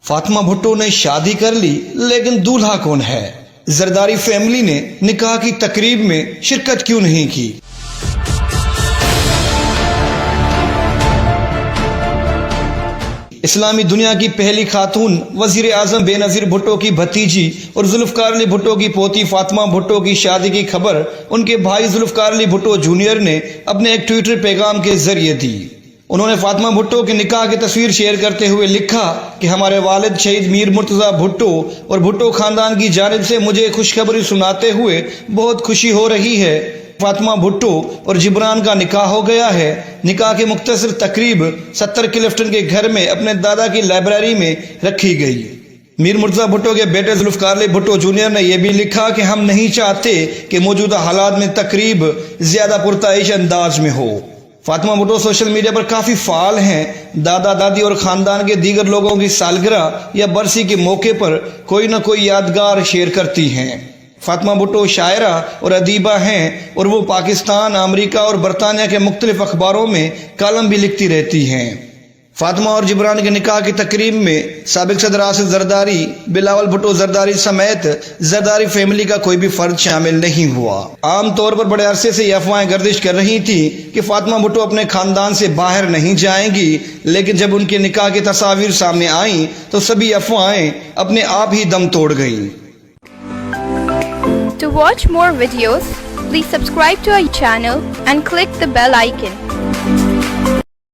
फातिमा भुट्टो ने शादी कर ली, लेकिन दूल्हा कौन है? जरदारी फैमिली ने निकाह की तकरीब में शिरकत क्यों नहीं की? इस्लामी दुनिया की पहली खातून वजीर आजम बेनजीर भुट्टो की भतीजी और जुल्फकार अली भुट्टो की पोती फातिमा भुट्टो की शादी की खबर उनके भाई जुल्फकार अली भुट्टो जूनियर ने अपने एक ट्विटर पैगाम के जरिए दी। उन्होंने फातिमा भुट्टो के निकाह की तस्वीर शेयर करते हुए लिखा कि हमारे वालिद शहीद मीर मुर्तजा भुट्टो और भुट्टो खानदान की जानिब से मुझे खुशखबरी सुनाते हुए बहुत खुशी हो रही है। फातिमा भुट्टो और जिब्रान का निकाह हो गया है। निकाह की मुख्तसर तकरीब 70 क्लिफ्टन के घर में अपने दादा की लाइब्रेरी में रखी गई। मीर मुर्तजा भुट्टो के बेटे जुल्फकार अली भुट्टो जूनियर ने यह भी लिखा कि हम नहीं चाहते कि मौजूदा हालात में तकरीब ज्यादा पुरताइश अंदाज में हो। फातिमा भुट्टो सोशल मीडिया पर काफी फाल हैं। दादा दादी और खानदान के दीगर लोगों की सालगिरह या बरसी के मौके पर कोई न कोई यादगार शेयर करती हैं। फातिमा भुट्टो शायरा और अदीबा हैं और वो पाकिस्तान, अमेरिका और बरतानिया के मुख्तलिफ अखबारों में कॉलम भी लिखती रहती हैं। फातिमा और जिब्रान के निकाह की तकरीब में साबिक सदर आसिफ जरदारी, बिलावल भुट्टो जरदारी समेत जरदारी फैमिली का कोई भी फर्द शामिल नहीं हुआ। आम तौर पर बड़े अरसे से ये अफवाहें गर्दिश कर रही थी कि फातिमा भुट्टो अपने खानदान से बाहर नहीं जाएंगी, लेकिन जब उनके निकाह की तस्वीर सामने आई तो सभी अफवाहें अपने आप ही दम तोड़ गईं। To watch more videos, please subscribe to our channel and click the bell icon.